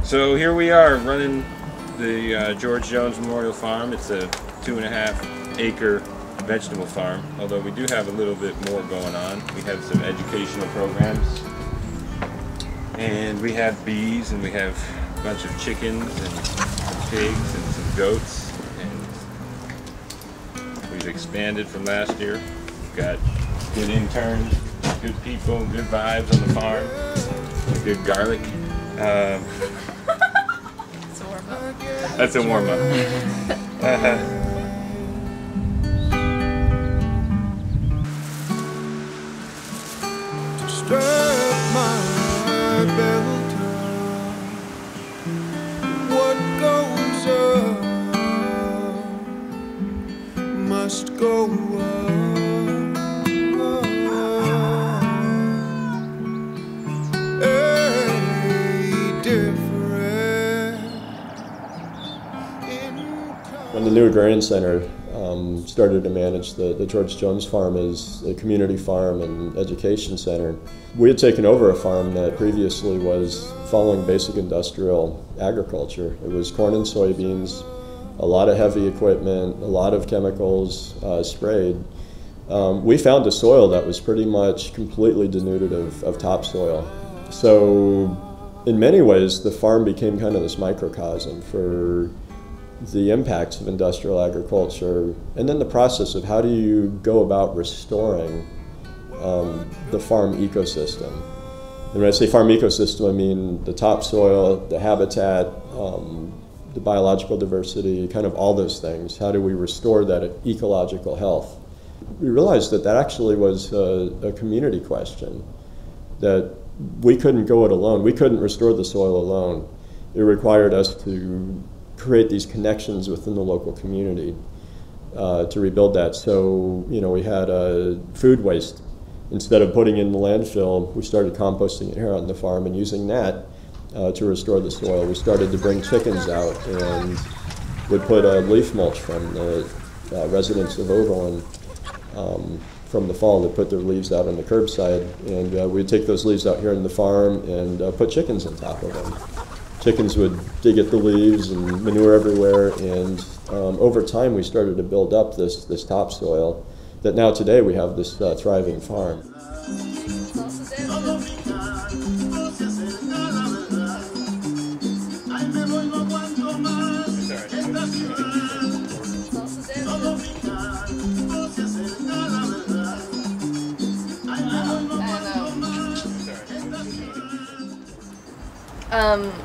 So here we are running the George Jones Memorial Farm. It's a 2.5 acre vegetable farm, although we do have a little bit more going on. We have some educational programs, and we have bees, and we have a bunch of chickens and some pigs and some goats, and we've expanded from last year. We've got good interns, good people, good vibes on the farm, good garlic. It's a warm-up. That's a warm-up. Strap my belt up. What goes up must go up. When the new Agrarian Center started to manage the George Jones Farm as a community farm and education center, we had taken over a farm that previously was following basic industrial agriculture. It was corn and soybeans, a lot of heavy equipment, a lot of chemicals sprayed. We found a soil that was pretty much completely denuded of topsoil. So in many ways, the farm became kind of this microcosm for the impacts of industrial agriculture, and then the process of how do you go about restoring the farm ecosystem. And when I say farm ecosystem, I mean the topsoil, the habitat, the biological diversity, kind of all those things. How do we restore that ecological health? We realized that that actually was a community question, that we couldn't go it alone. We couldn't restore the soil alone. It required us to create these connections within the local community to rebuild that. So, you know, we had food waste. Instead of putting it in the landfill, we started composting it here on the farm and using that to restore the soil. We started to bring chickens out and would put leaf mulch from the residents of Overland from the fall. They'd put their leaves out on the curbside, and we'd take those leaves out here in the farm and put chickens on top of them. Chickens would dig at the leaves and manure everywhere, and over time we started to build up this topsoil that now today we have this thriving farm.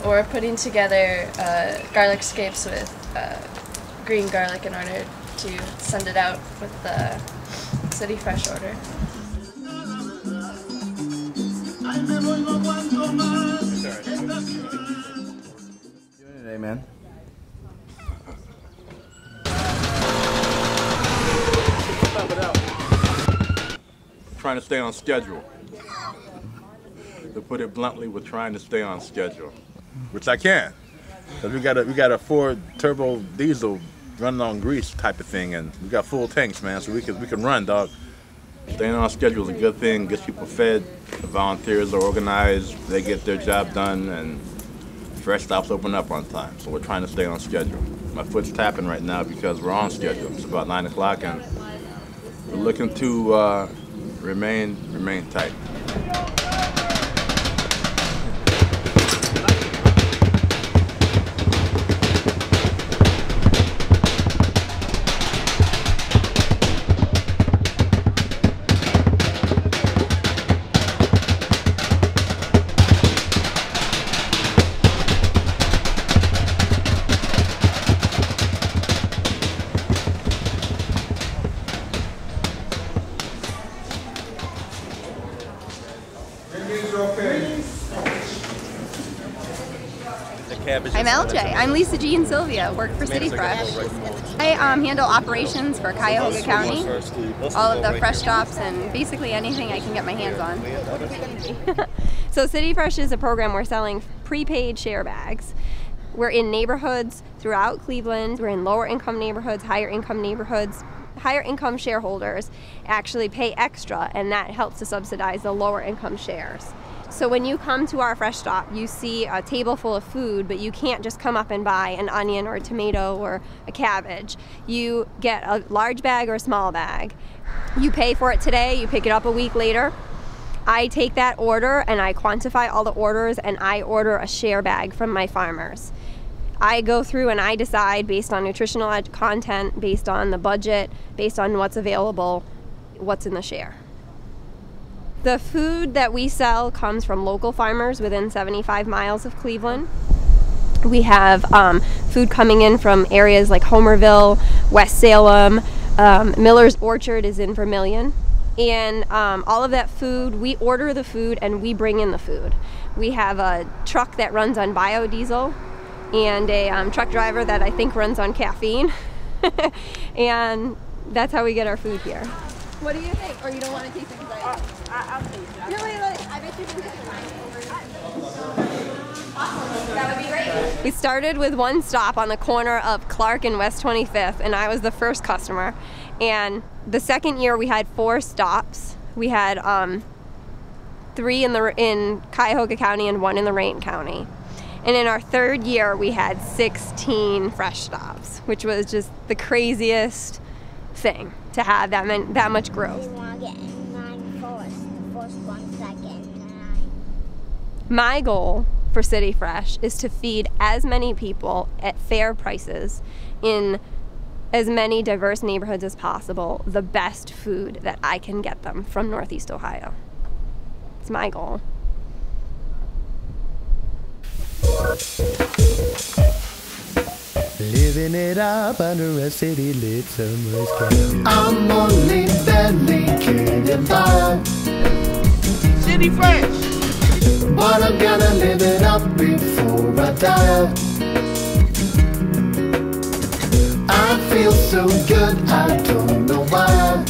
We're putting together garlic scapes with green garlic in order to send it out with the CityFresh order. Hey, man. Trying to stay on schedule. To put it bluntly, we're trying to stay on schedule, which I can, because we got a Ford turbo diesel running on grease type of thing, and we got full tanks, man, so we can run, dog. Staying on schedule is a good thing. Gets people fed. The volunteers are organized. They get their job done, and fresh stops open up on time. So we're trying to stay on schedule. My foot's tapping right now because we're on schedule. It's about 9 o'clock, and we're looking to remain tight. I'm LJ. I'm Lisa G and Sylvia, work for CityFresh. I handle operations for Cuyahoga County, all of the fresh stops and basically anything I can get my hands on. So CityFresh is a program we're selling prepaid share bags. We're in neighborhoods throughout Cleveland. We're in lower income neighborhoods, higher income neighborhoods. Higher income shareholders actually pay extra, and that helps to subsidize the lower income shares. So when you come to our fresh stop, you see a table full of food, but you can't just come up and buy an onion or a tomato or a cabbage. You get a large bag or a small bag. You pay for it today, you pick it up a week later. I take that order and I quantify all the orders and I order a share bag from my farmers. I go through and I decide based on nutritional content, based on the budget, based on what's available, what's in the share. The food that we sell comes from local farmers within 75 miles of Cleveland. We have food coming in from areas like Homerville, West Salem, Miller's Orchard is in Vermilion. And all of that food, we order the food and we bring in the food. We have a truck that runs on biodiesel and a truck driver that I think runs on caffeine. And that's how we get our food here. What do you think? Or you don't want to taste it? I'll taste it. No, wait, I bet you can taste it. Awesome. That would be great. We started with one stop on the corner of Clark and West 25th, and I was the first customer. And the second year we had 4 stops. We had 3 in Cuyahoga County and 1 in Lorain County. And in our third year we had 16 fresh stops, which was just the craziest thing to have that much growth. My goal for CityFresh is to feed as many people at fair prices in as many diverse neighborhoods as possible the best food that I can get them from Northeast Ohio. It's my goal. Living it up under a city lit summer sky. I'm only barely getting by. CityFresh! But I'm gonna live it up before I die. I feel so good, I don't know why.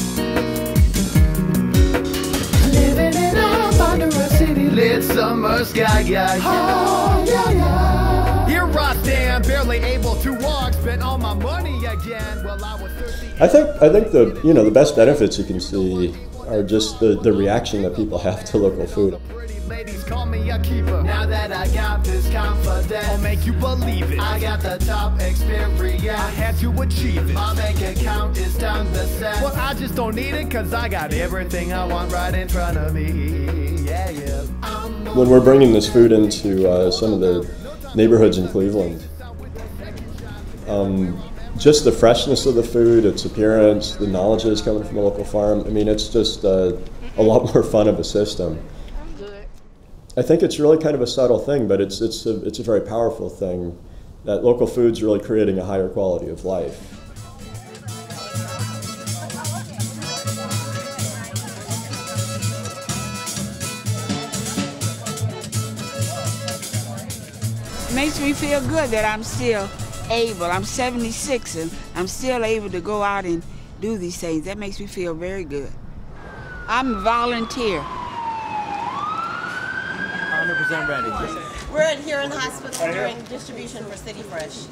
Living it up under a city lit summer sky, yeah, yeah. Oh, yeah, yeah. Here I stand, barely able to walk, spent all my money again. Well, I was thirsty. I think the best benefits you can see are just the reaction that people have to local food. Ladies call me a keeper. Now that I got this confidence, I'll make you believe it. I got the top experience. I had to achieve it. My bank account is down the set. Well, I just don't need it because I got everything I want right in front of me. Yeah, yeah. When we're bringing this food into some of the neighborhoods in Cleveland, just the freshness of the food, its appearance, the knowledge that is coming from a local farm, I mean, it's just a lot more fun of a system. I think it's really kind of a subtle thing, but it's a very powerful thing, that local food's really creating a higher quality of life. It makes me feel good that I'm still able. I'm 76 and I'm still able to go out and do these things. That makes me feel very good. I'm a volunteer. 100% ready. We're here in the hospital doing distribution for CityFresh.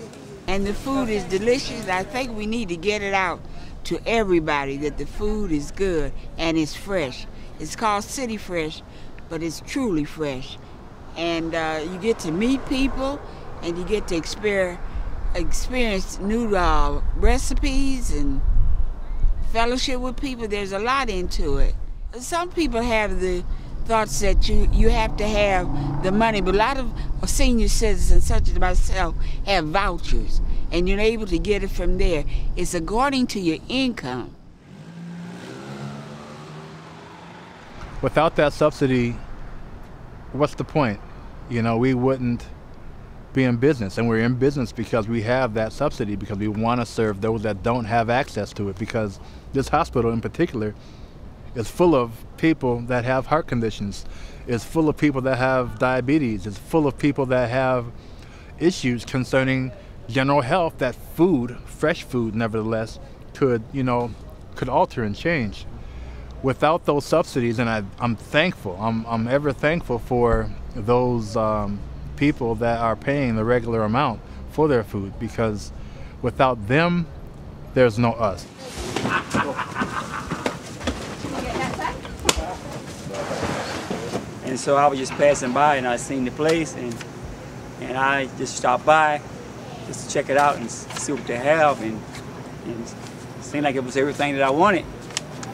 And the food is delicious. I think we need to get it out to everybody that the food is good and it's fresh. It's called CityFresh, but it's truly fresh. And you get to meet people and you get to experience new recipes and fellowship with people. There's a lot into it. Some people have the thoughts that you have to have the money, but a lot of senior citizens such as myself have vouchers and you're able to get it from there. It's according to your income. Without that subsidy, what's the point? You know, we wouldn't be in business, and we're in business because we have that subsidy, because we want to serve those that don't have access to it, because this hospital in particular is full of people that have heart conditions, is full of people that have diabetes, is full of people that have issues concerning general health that food, fresh food nevertheless, could alter and change. Without those subsidies, and I'm thankful, I'm ever thankful for those people that are paying the regular amount for their food, because without them, there's no us. And so I was just passing by and I seen the place, and I just stopped by just to check it out and see what they have, and it seemed like it was everything that I wanted.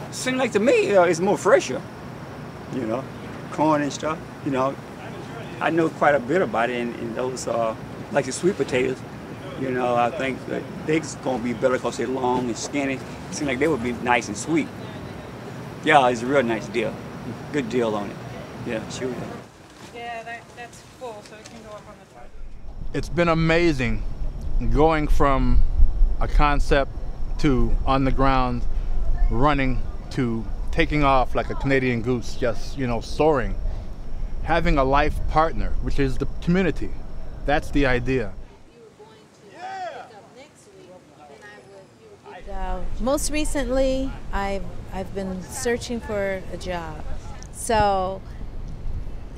It seemed like to me it's more fresher, you know, corn and stuff. You know, I know quite a bit about it, and those like the sweet potatoes. You know, I think that they're gonna be better because they're long and skinny. It seems like they would be nice and sweet. Yeah, it's a real nice deal. Good deal on it. Yeah, sure. Yeah, that's full, so it can go up on the top. It's been amazing going from a concept to on the ground, running to taking off like a Canadian goose, just, you know, soaring. Having a life partner, which is the community. That's the idea. Most recently, I've been searching for a job. So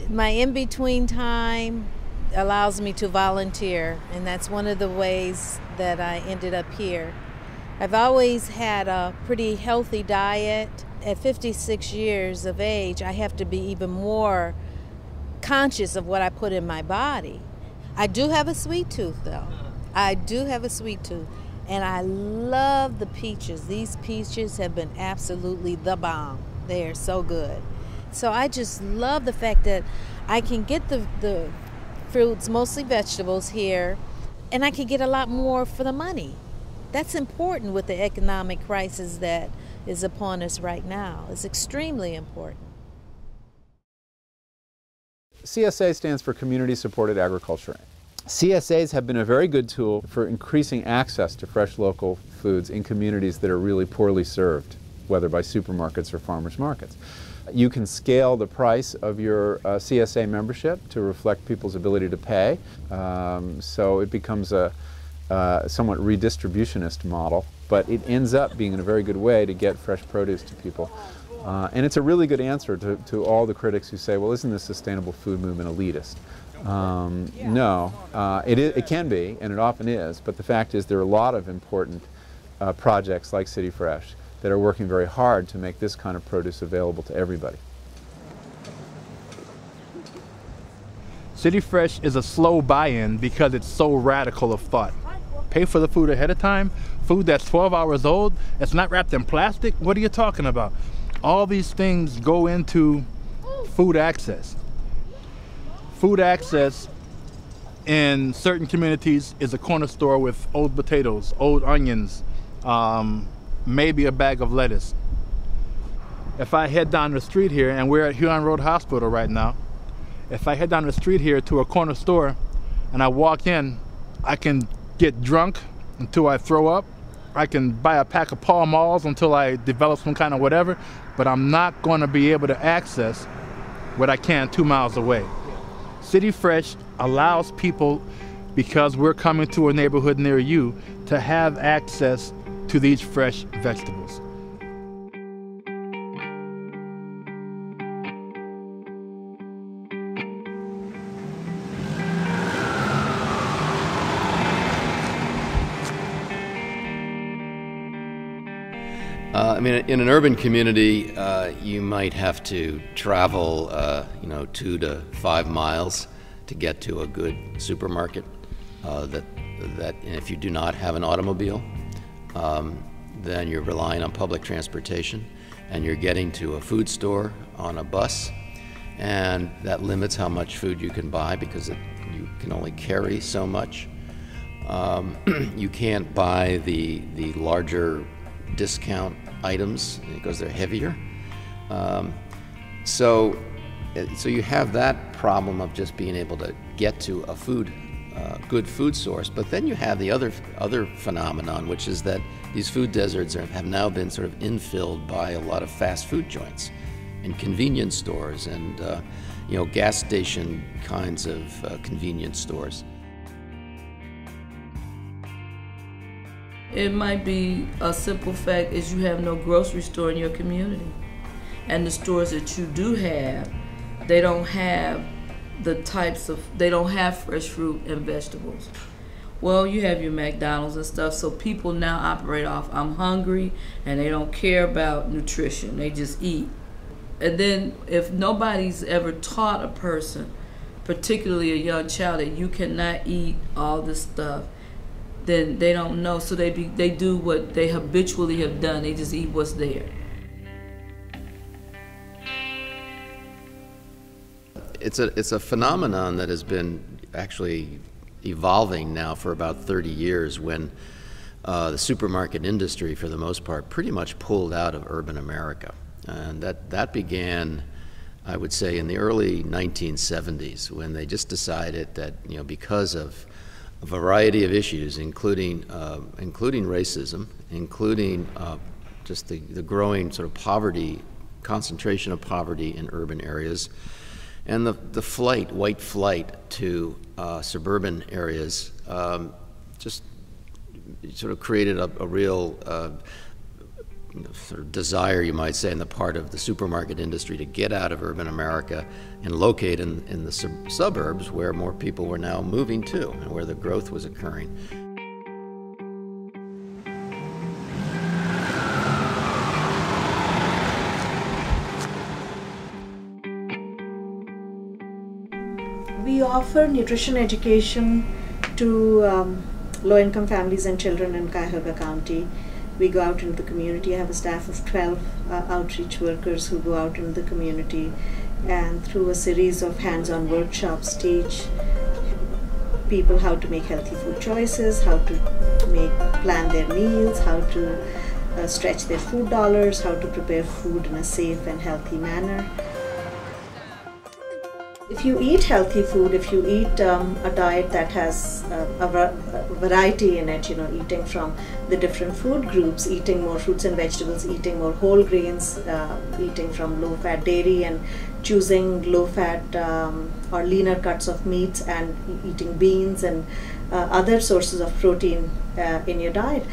my in-between time allows me to volunteer, and that's one of the ways that I ended up here. I've always had a pretty healthy diet. At 56 years of age, I have to be even more conscious of what I put in my body. I do have a sweet tooth, though. I do have a sweet tooth. And I love the peaches. These peaches have been absolutely the bomb. They are so good. So I just love the fact that I can get the fruits, mostly vegetables here, and I can get a lot more for the money. That's important with the economic crisis that is upon us right now. It's extremely important. CSA stands for Community Supported Agriculture. CSAs have been a very good tool for increasing access to fresh local foods in communities that are really poorly served, whether by supermarkets or farmers markets. You can scale the price of your CSA membership to reflect people's ability to pay, so it becomes a somewhat redistributionist model, but it ends up being a very good way to get fresh produce to people. And it's a really good answer to all the critics who say, well, isn't the sustainable food movement elitist? No, it can be, and it often is, but the fact is there are a lot of important projects like CityFresh that are working very hard to make this kind of produce available to everybody. CityFresh is a slow buy-in because it's so radical of thought. Pay for the food ahead of time, food that's 12 hours old, it's not wrapped in plastic, what are you talking about? All these things go into food access. Food access in certain communities is a corner store with old potatoes, old onions, maybe a bag of lettuce. If I head down the street here, and we're at Huron Road Hospital right now, if I head down the street here to a corner store and I walk in, I can get drunk until I throw up. I can buy a pack of Pall Malls until I develop some kind of whatever, but I'm not going to be able to access what I can 2 miles away. CityFresh allows people, because we're coming to a neighborhood near you, to have access to these fresh vegetables. I mean, in an urban community, you might have to travel, 2 to 5 miles to get to a good supermarket. That if you do not have an automobile, then you're relying on public transportation, and you're getting to a food store on a bus, and that limits how much food you can buy because you can only carry so much. You can't buy the larger discount items because they're heavier. So you have that problem of just being able to get to a good food source. But then you have the other phenomenon, which is that these food deserts have now been sort of infilled by a lot of fast food joints and convenience stores and gas station kinds of convenience stores. It might be a simple fact is you have no grocery store in your community. And the stores that you do have, they don't have they don't have fresh fruit and vegetables. Well, you have your McDonald's and stuff, so people now operate off, I'm hungry, and they don't care about nutrition, they just eat. And then if nobody's ever taught a person, particularly a young child, that you cannot eat all this stuff, then they don't know. So they do what they habitually have done. They just eat what's there. It's a phenomenon that has been actually evolving now for about 30 years, when the supermarket industry, for the most part, pretty much pulled out of urban America. And that began, I would say, in the early 1970s, when they just decided that, you know, because of a variety of issues, including racism, including just the growing sort of poverty, concentration of poverty in urban areas, and the white flight to suburban areas, just sort of created a real sort of desire, you might say, on the part of the supermarket industry to get out of urban America and locate in the suburbs, where more people were now moving to and where the growth was occurring. We offer nutrition education to low-income families and children in Cuyahoga County. We go out into the community. I have a staff of 12 outreach workers who go out into the community and through a series of hands-on workshops teach people how to make healthy food choices, how to plan their meals, how to stretch their food dollars, how to prepare food in a safe and healthy manner. If you eat healthy food, if you eat a diet that has a variety in it, you know, eating from the different food groups, eating more fruits and vegetables, eating more whole grains, eating from low-fat dairy and choosing low-fat or leaner cuts of meats, and eating beans and other sources of protein in your diet,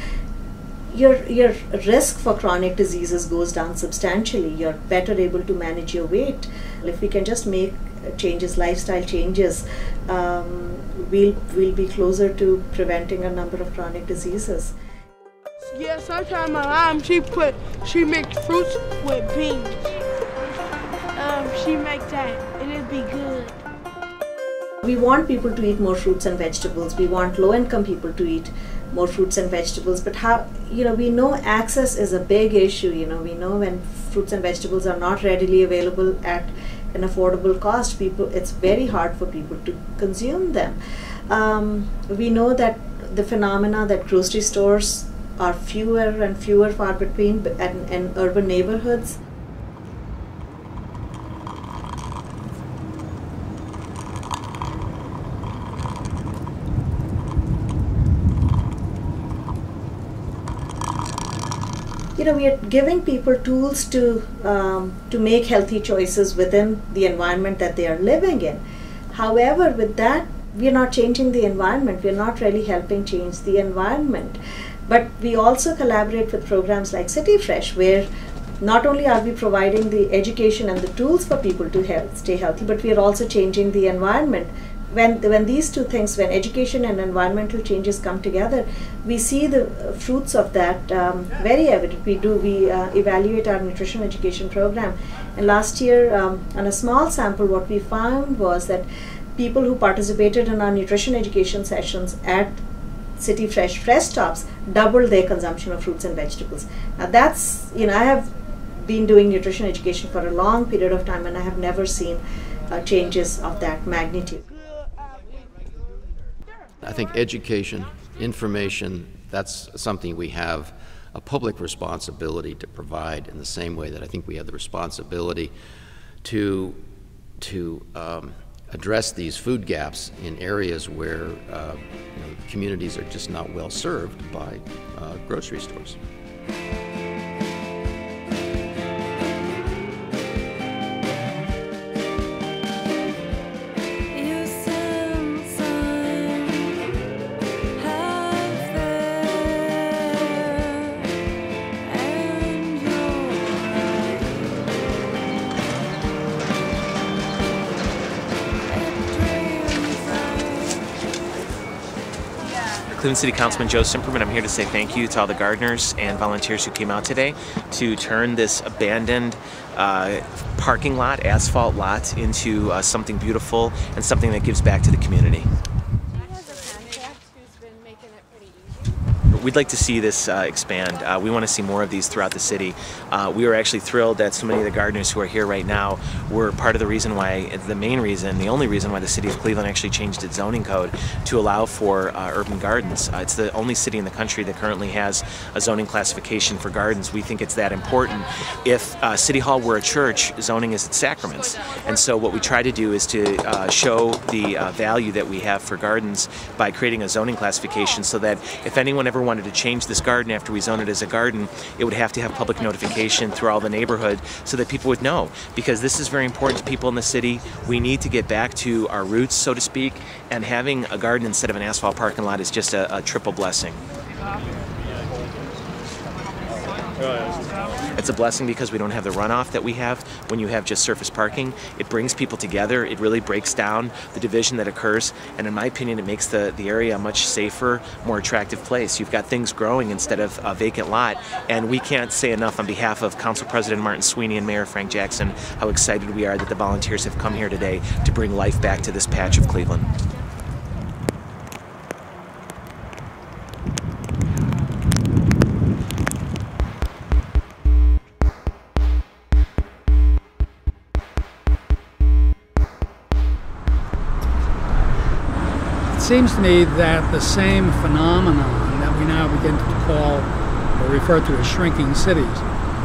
your risk for chronic diseases goes down substantially. You're better able to manage your weight. If we can just make changes, lifestyle changes, we'll be closer to preventing a number of chronic diseases. Yeah, sometimes my mom, she makes fruits with beans. She makes that and it'd be good. We want people to eat more fruits and vegetables. We want low-income people to eat more fruits and vegetables. But how, you know, we know access is a big issue. You know, we know when fruits and vegetables are not readily available at an affordable cost, it's very hard for people to consume them. We know that the phenomena that grocery stores are fewer and fewer far between in urban neighborhoods. You know, we are giving people tools to make healthy choices within the environment that they are living in. However, with that, we are not changing the environment. We are not really helping change the environment. But we also collaborate with programs like CityFresh, where not only are we providing the education and the tools for people to stay healthy, but we are also changing the environment. When these two things, when education and environmental changes come together, we see the fruits of that very evident. We evaluate our nutrition education program, and last year on a small sample, what we found was that people who participated in our nutrition education sessions at CityFresh Fresh Stops doubled their consumption of fruits and vegetables. Now that's, you know, I have been doing nutrition education for a long period of time, and I have never seen changes of that magnitude. I think education, information, that's something we have a public responsibility to provide, in the same way that I think we have the responsibility to address these food gaps in areas where communities are just not well served by grocery stores. Cleveland City Councilman Joe Simperman. I'm here to say thank you to all the gardeners and volunteers who came out today to turn this abandoned parking lot, asphalt lot, into something beautiful and something that gives back to the community. We'd like to see this expand. We want to see more of these throughout the city. We were actually thrilled that so many of the gardeners who are here right now were part of the reason why, the main reason, the only reason why the city of Cleveland actually changed its zoning code to allow for urban gardens. It's the only city in the country that currently has a zoning classification for gardens. We think it's that important. If City Hall were a church, zoning is its sacraments. And so what we try to do is to show the value that we have for gardens by creating a zoning classification, so that if anyone ever wanted to change this garden after we zone it as a garden, it would have to have public notification through all the neighborhood so that people would know, because this is very important to people in the city. We need to get back to our roots, so to speak, and having a garden instead of an asphalt parking lot is just a triple blessing. It's a blessing because we don't have the runoff that we have when you have just surface parking. It brings people together. It really breaks down the division that occurs, and in my opinion, it makes the area a much safer, more attractive place. You've got things growing instead of a vacant lot, and we can't say enough on behalf of Council President Martin Sweeney and Mayor Frank Jackson how excited we are that the volunteers have come here today to bring life back to this patch of Cleveland. It seems to me that the same phenomenon that we now begin to call or refer to as shrinking cities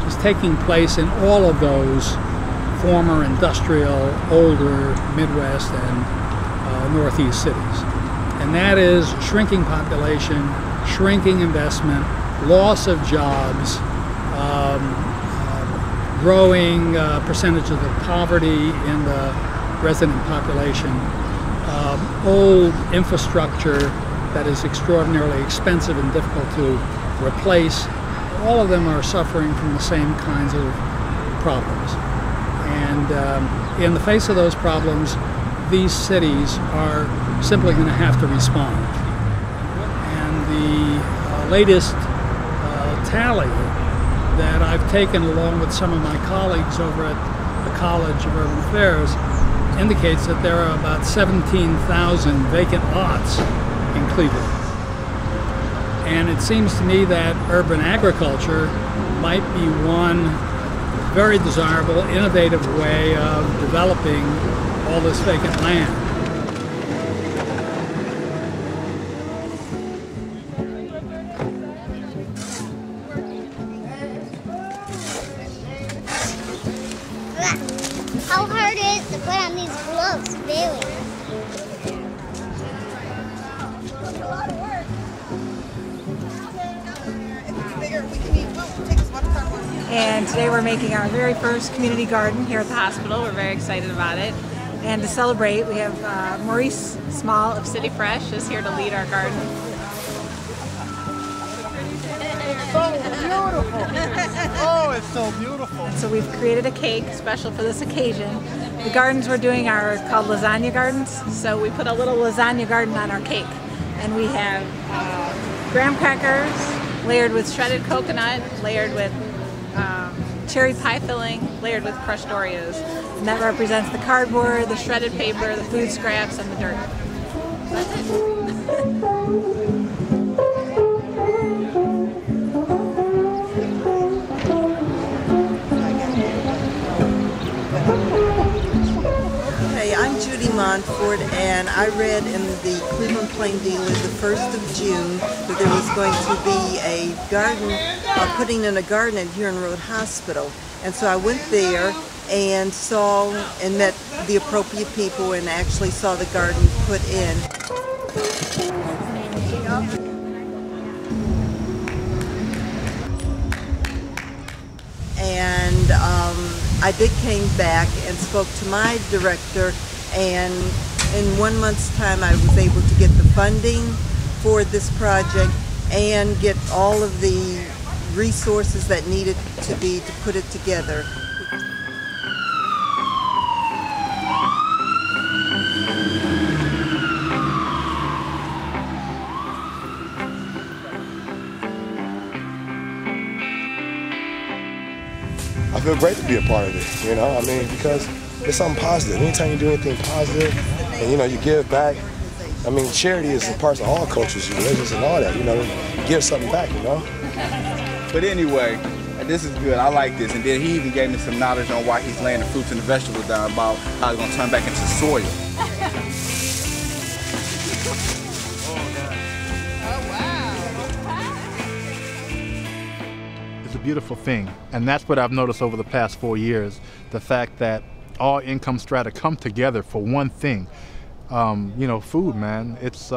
is taking place in all of those former industrial, older Midwest and Northeast cities. And that is shrinking population, shrinking investment, loss of jobs, growing percentages of poverty in the resident population, old infrastructure that is extraordinarily expensive and difficult to replace. All of them are suffering from the same kinds of problems. And in the face of those problems, these cities are simply going to have to respond. And the latest tally that I've taken along with some of my colleagues over at the College of Urban Affairs indicates that there are about 17,000 vacant lots in Cleveland. And it seems to me that urban agriculture might be one very desirable, innovative way of developing all this vacant land. How hard is it to put on these gloves, really? It's a lot of work. And today we're making our very first community garden here at the hospital. We're very excited about it. And to celebrate, we have Maurice Small of CityFresh is here to lead our garden. Oh, it's so beautiful. And so we've created a cake special for this occasion. The gardens we're doing are called lasagna gardens. So we put a little lasagna garden on our cake. And we have graham crackers layered with shredded coconut, layered with cherry pie filling, layered with crushed Oreos. And that represents the cardboard, the shredded paper, the food scraps, and the dirt. That's it. I'm Judy Montfort, and I read in the Cleveland Plain Dealer the 1st of June that there was going to be a garden, putting in a garden at Huron Road Hospital. And so I went there and saw and met the appropriate people and actually saw the garden put in. And I came back and spoke to my director, and in 1 month's time I was able to get the funding for this project and get all of the resources that needed to put it together. I feel great to be a part of it, you know? I mean, because it's something positive. Anytime you do anything positive and, you know, you give back, I mean, charity is a part of all cultures, religions and all that, you know, give something back, you know? But anyway, this is good. I like this. And then he even gave me some knowledge on why he's laying the fruits and the vegetables down, about how it's going to turn back into soil. It's a beautiful thing, and that's what I've noticed over the past 4 years, the fact that all income strata come together for one thing. You know, food, man, it's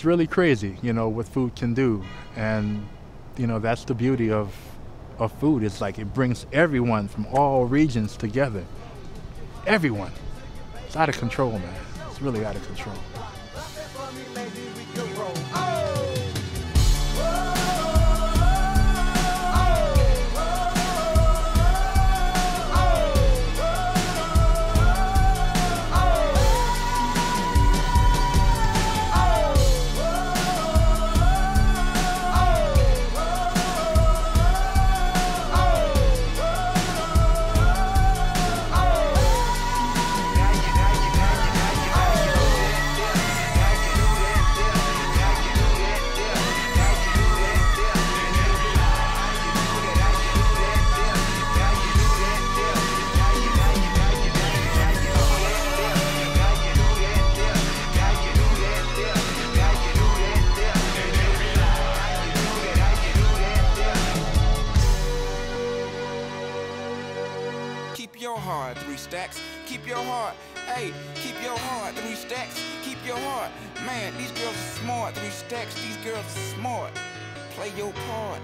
really crazy, you know, what food can do. And, you know, that's the beauty of food. It's like it brings everyone from all regions together. Everyone. It's out of control, man. It's really out of control. Keep your heart, 3 stacks. Keep your heart. Hey, keep your heart, 3 stacks. Keep your heart. Man, these girls are smart, 3 stacks. These girls are smart. Play your part.